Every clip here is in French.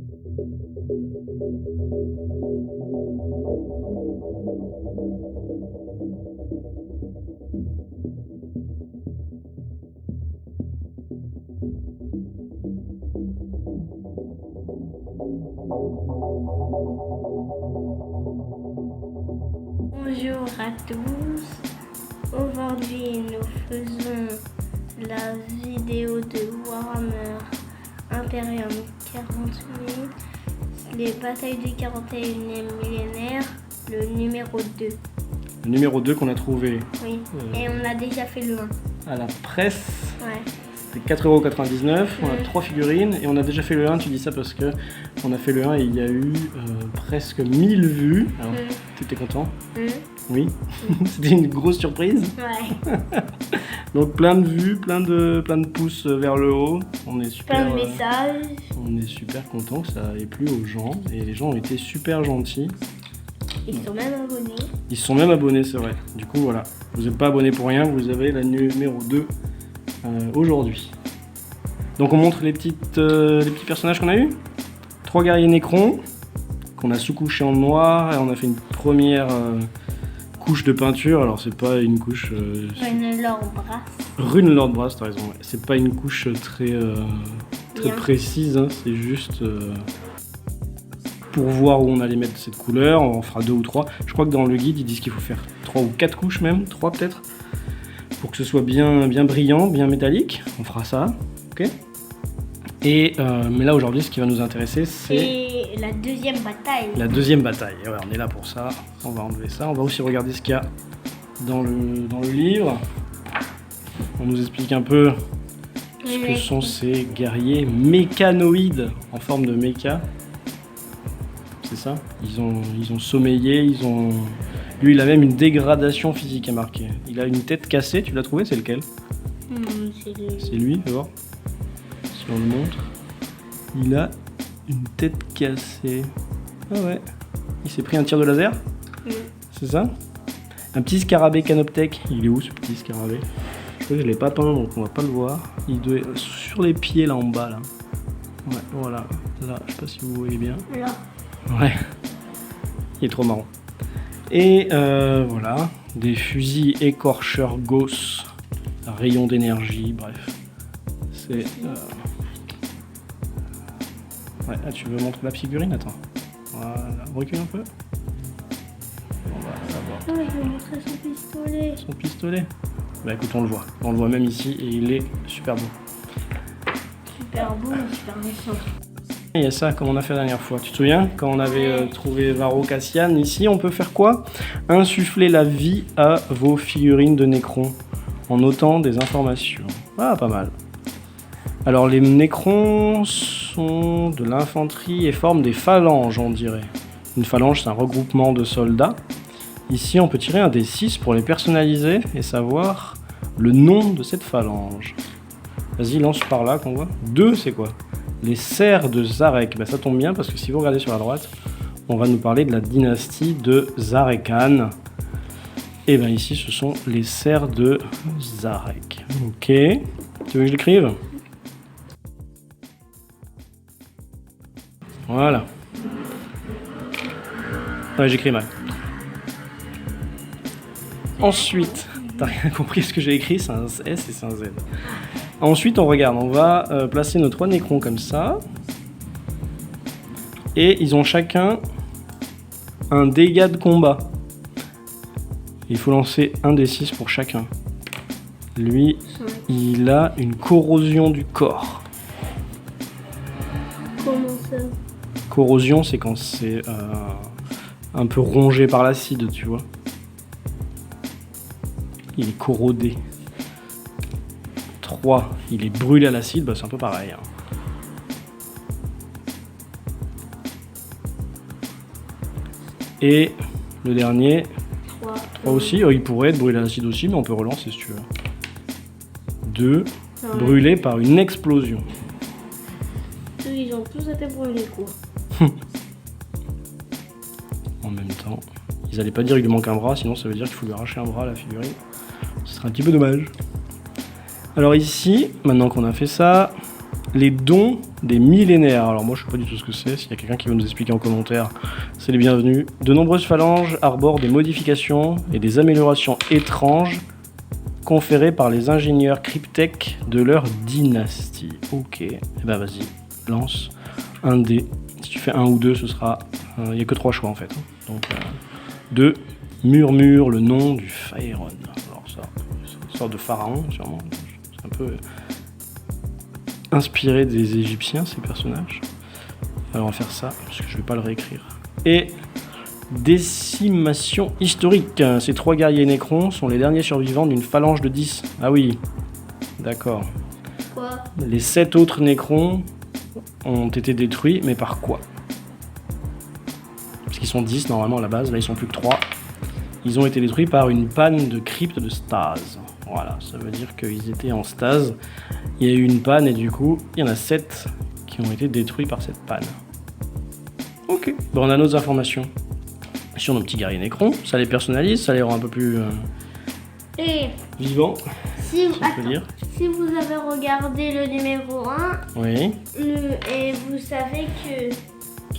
Bonjour à tous, aujourd'hui nous faisons la vidéo de Warhammer Imperium 40 000, les batailles du 41e millénaire, le numéro 2. Le numéro 2 qu'on a trouvé Oui, et on a déjà fait le 1. à la presse, Ouais. c'était 4,99 €, on a 3 figurines et on a déjà fait le 1, tu dis ça parce que on a fait le 1 et il y a eu presque 1000 vues. Alors, t'étais content? Oui, c'était une grosse surprise. Ouais. Donc plein de vues, plein de pouces vers le haut. On est super, Plein de messages. on est super content que ça ait plu aux gens et les gens ont été super gentils. Ils sont même abonnés. Ils se sont même abonnés, c'est vrai. Du coup voilà, vous n'êtes pas abonnés pour rien, vous avez la numéro 2 aujourd'hui. Donc on montre les petits personnages qu'on a eu. 3 guerriers Necrons qu'on a sous-couchés en noir et on a fait une première couche de peinture. Alors c'est pas une couche Une Lord Brass. Rune Lord Brass, t'as raison, ouais. C'est pas une couche très précise, hein. C'est juste pour voir où on allait mettre cette couleur. On en fera 2 ou 3. Je crois que dans le guide ils disent qu'il faut faire 3 ou 4 couches même, 3 peut-être, pour que ce soit bien brillant, bien métallique. On fera ça, ok. Et mais là aujourd'hui ce qui va nous intéresser c'est la deuxième bataille. la deuxième bataille. Et ouais, on est là pour ça, on va enlever ça. On va aussi regarder ce qu'il y a dans le livre. On nous explique un peu ce que sont ces guerriers mécanoïdes en forme de méca. C'est ça, ils ont sommeillé, lui il a même une dégradation physique à marquer. Il a une tête cassée, tu l'as trouvé, c'est lequel? C'est lui, fais voir. Si on le montre. Il a une tête cassée. Ah ouais. Il s'est pris un tir de laser? C'est ça? Un petit scarabée canoptèque. Il est où ce petit scarabée? Je crois que je l'ai pas peint donc on va pas le voir. Il doit être sur les pieds là en bas là. Ouais, voilà. Là, je sais pas si vous voyez bien. Là. Ouais, il est trop marrant. Et voilà, des fusils écorcheurs Gauss, rayon d'énergie, bref. C'est. Ouais, ah, tu veux montrer la figurine? Attends. Voilà, recule un peu. On va savoir. Oh, il veut montrer son pistolet. Son pistolet? Bah écoute, on le voit. On le voit même ici et il est super beau. Super beau et super méchant. Il y a ça comme on a fait la dernière fois, tu te souviens? Quand on avait trouvé Varro Cassian, ici on peut faire quoi? Insuffler la vie à vos figurines de Necrons en notant des informations. Ah, pas mal. Alors les Necrons sont de l'infanterie et forment des phalanges, on dirait. Une phalange, c'est un regroupement de soldats. Ici on peut tirer un D6 pour les personnaliser et savoir le nom de cette phalange. Vas-y, lance par là qu'on voit. 2, c'est quoi? Les serfs de Zarek. Bah, ça tombe bien parce que si vous regardez sur la droite, on va nous parler de la dynastie de Zarekan. Et bien ici, ce sont les serfs de Zarek. Ok. Tu veux que je l'écrive? Voilà. Ouais, j'écris mal. Ensuite, t'as rien compris ce que j'ai écrit, c'est un S et c'est un Z. Ensuite, on regarde, on va placer nos 3 Necrons comme ça. Et ils ont chacun un dégât de combat. Il faut lancer un D6 pour chacun. Lui, il a une corrosion du corps. Comment ça? Corrosion, c'est quand c'est un peu rongé par l'acide, tu vois. Il est corrodé. 3, il est brûlé à l'acide, bah c'est un peu pareil. Hein. Et le dernier, 3 aussi, il pourrait être brûlé à l'acide aussi, mais on peut relancer si tu veux. 2, brûlé par une explosion. Ils ont tous été brûlés, quoi. En même temps, ils allaient pas dire qu'il lui manque un bras, sinon ça veut dire qu'il faut lui arracher un bras à la figurine. Ce serait un petit peu dommage. Alors ici, maintenant qu'on a fait ça, les dons des millénaires. Alors moi je sais pas du tout ce que c'est, s'il y a quelqu'un qui veut nous expliquer en commentaire, c'est les bienvenus. De nombreuses phalanges arborent des modifications et des améliorations étranges conférées par les ingénieurs cryptech de leur dynastie. Ok, et ben vas-y, lance un dé. Si tu fais 1 ou 2, ce sera... Il n'y a que 3 choix en fait. Donc 2, murmure le nom du Pharaon. Alors ça, c'est une sorte de pharaon sûrement. C'est un peu... inspiré des Égyptiens, ces personnages. Alors on va faire ça, parce que je vais pas le réécrire. Et décimation historique. Ces 3 guerriers nécrons sont les derniers survivants d'une phalange de 10. Ah oui, d'accord. Quoi? Les 7 autres nécrons ont été détruits, mais par quoi? Parce qu'ils sont 10 normalement à la base, là ils sont plus que 3. Ils ont été détruits par une panne de crypte de stase. Voilà, ça veut dire qu'ils étaient en stase. Il y a eu une panne et du coup, il y en a 7 qui ont été détruits par cette panne. Ok, bon, on a d'autres informations sur nos petits guerriers nécrons. Ça les personnalise, ça les rend un peu plus Et vivants, si, si on peut dire. si vous avez regardé le numéro 1, Oui. et vous savez que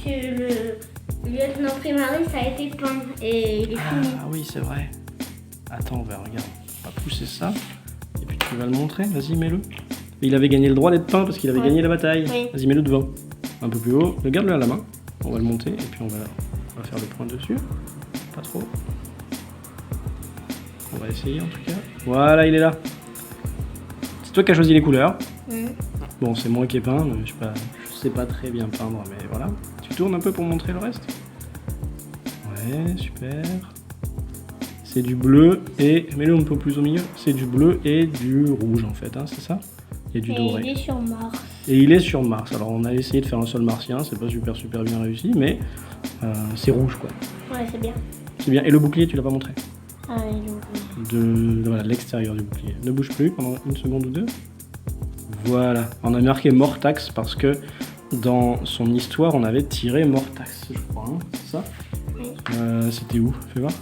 le lieutenant Primaris a été peint et il est fini. Ah oui, c'est vrai. Attends, regarde. On va pousser ça. Et puis tu vas le montrer. Vas-y, mets-le. Il avait gagné le droit d'être peint parce qu'il avait gagné la bataille. Oui. Vas-y, mets-le devant. Un peu plus haut. Regarde-le à la main. On va le monter et puis on va faire le point dessus. Pas trop. On va essayer en tout cas. Voilà, il est là. C'est toi qui as choisi les couleurs. Bon, c'est moi qui ai peint. Mais je sais pas très bien peindre, mais voilà. Tu tournes un peu pour montrer le reste. Ouais, super. C'est du bleu et... mets-le un peu plus au milieu. C'est du bleu et du rouge en fait, hein, c'est ça? Et du doré. Il est sur Mars. Et il est sur Mars. Alors on a essayé de faire un sol martien, c'est pas super bien réussi, mais c'est rouge quoi. Ouais, c'est bien. C'est bien. Et le bouclier, tu l'as pas montré? Ah, il est Voilà, l'extérieur du bouclier. Ne bouge plus pendant 1 seconde ou 2. Voilà. On a marqué Mortax parce que dans son histoire, on avait tiré Mortax, je crois. Hein, c'est ça? Oui. C'était où? Fais voir.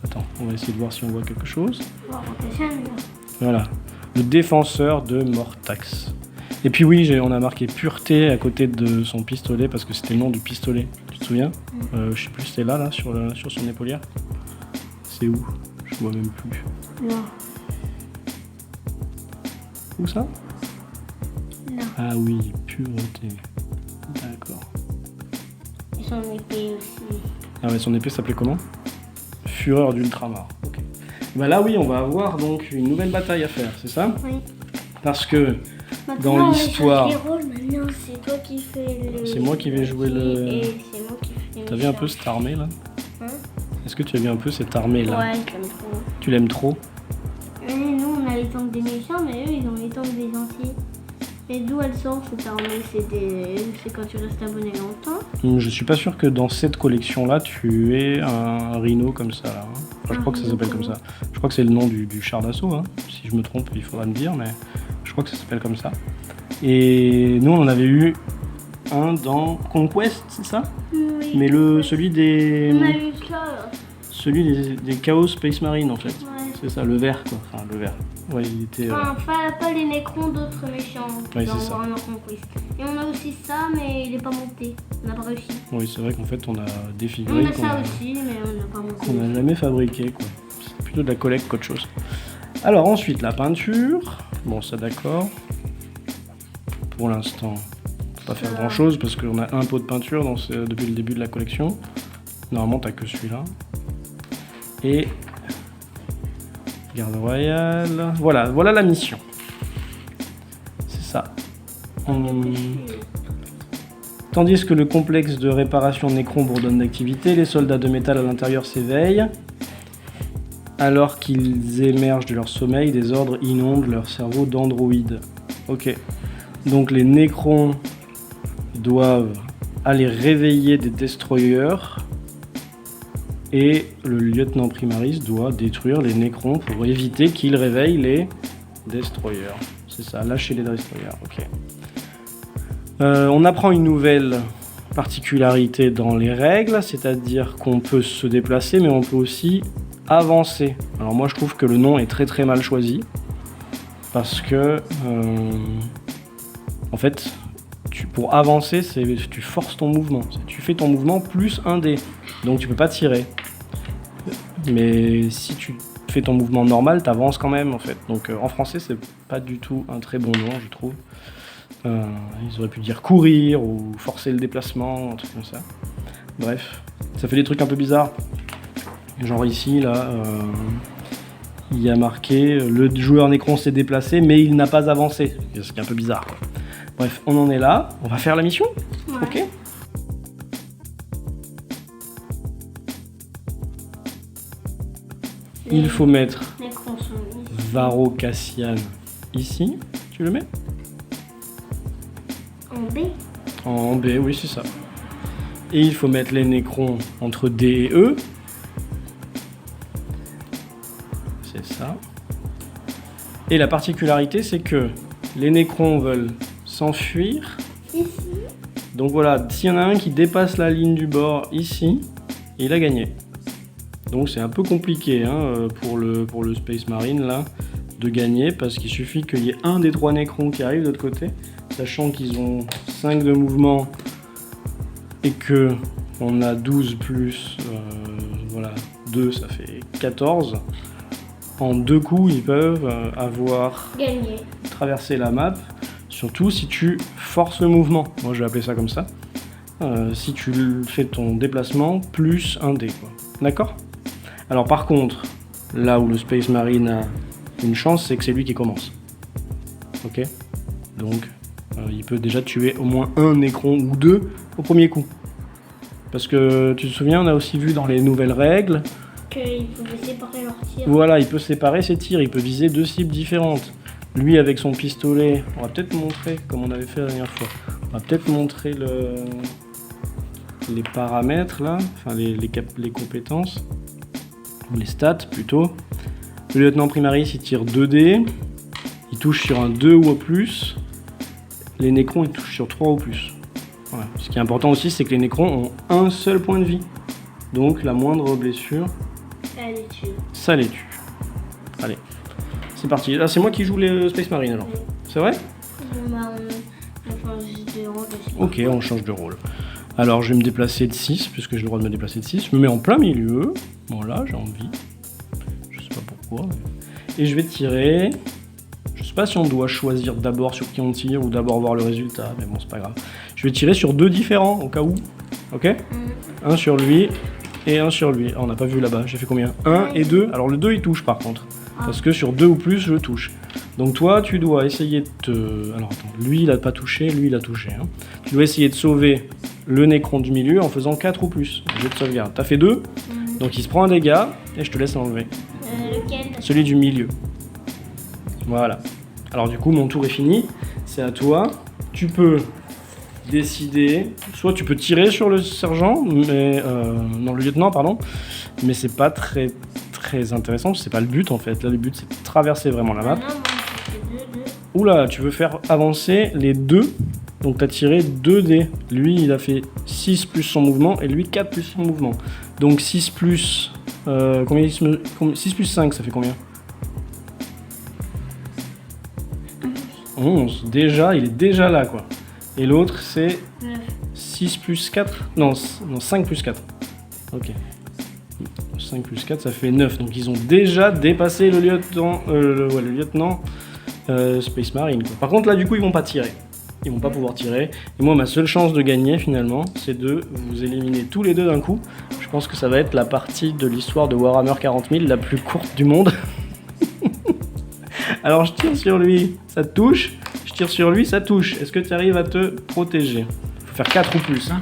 Attends, on va essayer de voir si on voit quelque chose. On va monter ça, là. Voilà. Le défenseur de Mortax. Et puis oui, on a marqué pureté à côté de son pistolet parce que c'était le nom du pistolet. Tu te souviens? Je sais plus, c'était là sur son épaulière. C'est où? Je vois même plus. Non. Où ça? Non. Ah oui, pureté. D'accord. Et son épée aussi. Ah ouais, son épée s'appelait comment? Fureur d'ultramar. Ok. Bah là oui, on va avoir donc une nouvelle bataille à faire, c'est ça? Oui. Parce que Maintenant, dans l'histoire... maintenant, c'est toi qui fais le... C'est moi qui vais jouer le... Et c'est moi qui fais le... T'as vu un peu cette armée là? Hein? Est-ce que tu as vu un peu cette armée là? Ouais, j'aime trop. Tu l'aimes trop? Et nous, on a les tanks des méchants, mais eux, ils ont les tanks des gentils. Et d'où elle sort cette armée? C'est quand tu restes abonné longtemps? Je suis pas sûr que dans cette collection là tu aies un rhino comme ça là. Hein. Enfin, je crois que ça s'appelle comme ça. Je crois que c'est le nom du char d'assaut. Hein. Si je me trompe, il faudra me dire, mais je crois que ça s'appelle comme ça. Et nous, on en avait eu un dans Conquest, c'est ça? Oui. Mais celui des... On a eu ça, là. Celui des Chaos Space Marine en fait. Ouais. C'est ça, le vert quoi. Enfin, le vert. Ouais, il était... Enfin, pas les nécrons d'autres méchants Ouais, dans c'est ça. Warhammer Conquest. Et on a aussi ça, mais il est pas monté. On n'a pas réussi. Oui, c'est vrai qu'en fait, on a des On figurines a ça aussi, mais on n'a pas monté. qu'on n'a jamais fabriqué quoi. C'est plutôt de la collecte qu'autre chose. Alors ensuite, la peinture. Bon, ça d'accord. Pour l'instant, on peut pas faire grand chose parce qu'on a un pot de peinture depuis le début de la collection. Normalement, t'as que celui-là. Et garde royale. Voilà la mission. C'est ça. Tandis que le complexe de réparation Nécron bourdonne d'activité, les soldats de métal à l'intérieur s'éveillent. Alors qu'ils émergent de leur sommeil, des ordres inondent leur cerveau d'androïdes. Ok. Donc les Nécrons doivent aller réveiller des destroyers. Et le lieutenant Primaris doit détruire les Nécrons pour éviter qu'ils réveillent les destroyers. C'est ça, lâcher les destroyers, ok. On apprend une nouvelle particularité dans les règles, c'est-à-dire qu'on peut se déplacer, mais on peut aussi avancer. Alors moi je trouve que le nom est très mal choisi, parce que en fait Pour avancer, tu forces ton mouvement. Tu fais ton mouvement plus un dé. Donc tu peux pas tirer. Mais si tu fais ton mouvement normal, tu avances quand même en fait. Donc en français, c'est pas du tout un très bon nom, je trouve. Ils auraient pu dire courir ou forcer le déplacement, un truc comme ça. Bref, ça fait des trucs un peu bizarres. Genre ici, là, il y a marqué le joueur Nécron s'est déplacé, mais il n'a pas avancé. Ce qui est un peu bizarre, quoi. Bref, on en est là. On va faire la mission. Ouais. Ok. Il faut mettre Nécrons sont ici. Varro Cassian ici. Tu le mets? En B. En B, oui, c'est ça. Et il faut mettre les Nécrons entre D et E. C'est ça. Et la particularité, c'est que les Nécrons veulent s'enfuir. Ici. Donc voilà, s'il y en a un qui dépasse la ligne du bord ici, il a gagné. Donc c'est un peu compliqué hein, pour le Space Marine là, de gagner, parce qu'il suffit qu'il y ait un des 3 Nécrons qui arrive de l'autre côté, sachant qu'ils ont 5 de mouvement et que on a 12 plus voilà, 2, ça fait 14. En 2 coups, ils peuvent avoir Gagné. traversé la map, surtout si tu forces le mouvement. Moi, je vais appeler ça comme ça. Si tu fais ton déplacement plus un dé, quoi. D'accord? Alors par contre, là où le Space Marine a une chance, c'est que c'est lui qui commence. Ok? Donc, il peut déjà tuer au moins un Nécron ou 2 au premier coup. Parce que, tu te souviens, on a aussi vu dans les nouvelles règles Qu'ils pouvaient séparer leurs tirs. voilà, il peut séparer ses tirs, il peut viser 2 cibles différentes. Lui avec son pistolet, on va peut-être montrer, comme on avait fait la dernière fois, on va peut-être montrer les paramètres là, enfin les compétences, ou les stats plutôt. Le lieutenant Primaris il tire 2 dés, il touche sur un 2 ou au plus, les Nécrons ils touchent sur 3 ou plus. Voilà. Ce qui est important aussi, c'est que les Nécrons ont un seul point de vie, donc la moindre blessure, Allez, tu. ça les tue. Allez, c'est parti. Là, c'est moi qui joue les Space Marine alors. Oui. C'est vrai? Bah, on change de rôle aussi. Ok, on change de rôle. Alors, je vais me déplacer de 6, puisque j'ai le droit de me déplacer de 6. Je me mets en plein milieu. Voilà, j'ai envie. Je sais pas pourquoi. Et je vais tirer. Je sais pas si on doit choisir d'abord sur qui on tire ou d'abord voir le résultat, mais bon, c'est pas grave. Je vais tirer sur 2 différents, au cas où. Ok? Un sur lui et un sur lui. Ah, on n'a pas vu là-bas. J'ai fait combien? 1 et 2. Alors, le 2, il touche par contre. Parce que sur 2 ou plus, je touche. Donc toi, tu dois essayer de te... Alors attends, lui, il a pas touché, lui, il a touché. Hein. Tu dois essayer de sauver le Nécron du milieu en faisant 4 ou plus. Jeu de sauvegarde. T'as fait 2, donc il se prend un dégât, et je te laisse l'enlever. Lequel? Celui du milieu. Voilà. Alors du coup, mon tour est fini. C'est à toi. Tu peux décider... Soit tu peux tirer sur le sergent, mais... non, le lieutenant, pardon. Mais c'est pas très intéressant, c'est pas le but en fait. Là, le but c'est de traverser vraiment la map. Non, moi, j'ai 2. Oula, tu veux faire avancer les 2. Donc tu as tiré 2 dés. Lui, il a fait 6 plus son mouvement et lui 4 plus son mouvement. Donc 6 plus... combien 6 plus 5, ça fait combien? 11. Déjà, il est déjà là quoi. Et l'autre c'est 9. 6 plus 4. Non, 5 plus 4. Ok. 5 plus 4, ça fait 9. Donc ils ont déjà dépassé le lieutenant Space Marine. Quoi. Par contre, là, du coup, ils vont pas tirer. Ils vont pas pouvoir tirer. Et moi, ma seule chance de gagner, finalement, c'est de vous éliminer tous les deux d'un coup. Je pense que ça va être la partie de l'histoire de Warhammer 40 000 la plus courte du monde. Alors, je tire sur lui, ça te touche. Je tire sur lui, ça touche. Est-ce que tu arrives à te protéger? Faut faire 4 ou plus. Hein.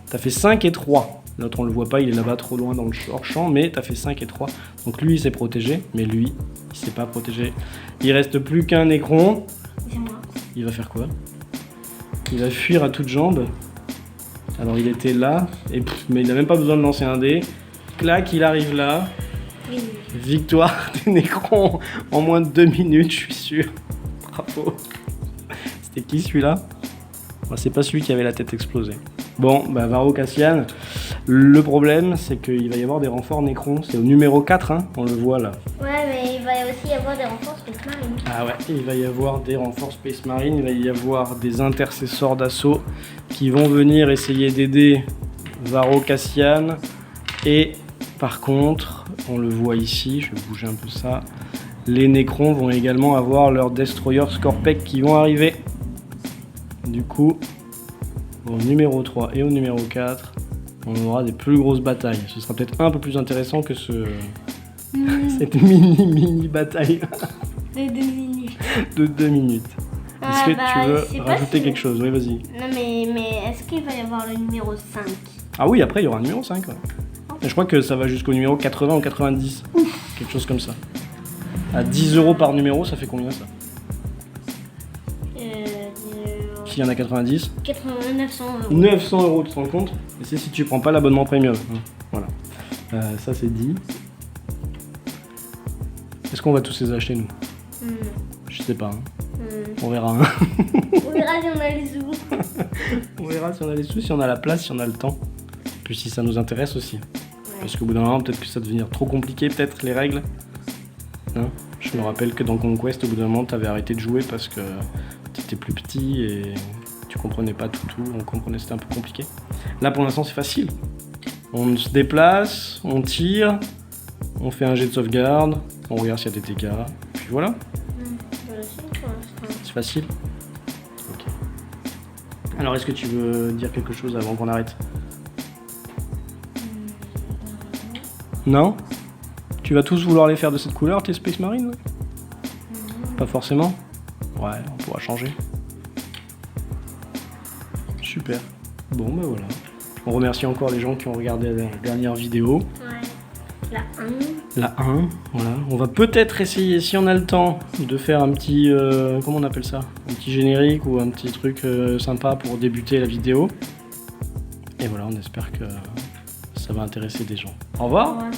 T'as fait 5 et 3. L'autre, on le voit pas, il est là-bas trop loin dans le hors-champ, mais t'as fait 5 et 3. Donc lui, il s'est protégé, mais lui, il s'est pas protégé. Il reste plus qu'un Nécron. C'est moi. Il va faire quoi? Il va fuir à toutes jambes. Alors il était là, mais il n'a même pas besoin de lancer un dé. Clac, il arrive là. Oui. Victoire des Nécrons en moins de 2 minutes, je suis sûr. Bravo. C'était qui celui-là? C'est pas celui qui avait la tête explosée. Bon, bah Varro Cassian, le problème c'est qu'il va y avoir des renforts Necron, c'est au numéro 4, hein, on le voit là. Ouais, mais il va aussi y avoir des renforts Space Marine. Ah ouais, il va y avoir des renforts Space Marine, il va y avoir des intercesseurs d'assaut qui vont venir essayer d'aider Varro Cassian. Et par contre, on le voit ici, je vais bouger un peu ça, les Necrons vont également avoir leurs Destroyer Scorpec qui vont arriver. Du coup, au numéro 3 et au numéro 4, on aura des plus grosses batailles. Ce sera peut-être un peu plus intéressant que cette mini bataille De 2 minutes. de 2 minutes. Est-ce que tu veux rajouter si... quelque chose? Oui, vas-y. Non, mais est-ce qu'il va y avoir le numéro 5? Ah oui, après il y aura un numéro 5. Ouais. Et je crois que ça va jusqu'au numéro 80 ou 90. Ouf. Quelque chose comme ça. À 10 € par numéro, ça fait combien ça? S'il y en a 90 900 €. 900 €, tu te rends compte? Et c'est si tu prends pas l'abonnement premium. Voilà. Ça c'est dit. Est-ce qu'on va tous les acheter nous? Je sais pas. Hein. On verra. Hein. On verra si on a les sous. On verra si on a les sous, si on a la place, si on a le temps. Puis si ça nous intéresse aussi. Ouais. Parce qu'au bout d'un moment, peut-être que ça va devenir trop compliqué, peut-être les règles. Hein, je me rappelle que dans Conquest, au bout d'un moment, tu avais arrêté de jouer parce que tu étais plus petit et tu comprenais pas tout. On comprenait, c'était un peu compliqué. Là, pour l'instant, c'est facile. On se déplace, on tire, on fait un jet de sauvegarde, on regarde s'il y a des dégâts, puis voilà. C'est facile. Ok. Alors, est-ce que tu veux dire quelque chose avant qu'on arrête? Non? Tu vas tous vouloir les faire de cette couleur, tes Space Marine? Ouais. Pas forcément? Ouais, on pourra changer. Super. Bon, bah voilà. On remercie encore les gens qui ont regardé la dernière vidéo. Ouais. La 1. La 1, voilà. On va peut-être essayer, si on a le temps, de faire un petit... comment on appelle ça? Un petit générique ou un petit truc sympa pour débuter la vidéo. Et voilà, on espère que ça va intéresser des gens. Au revoir. Ouais.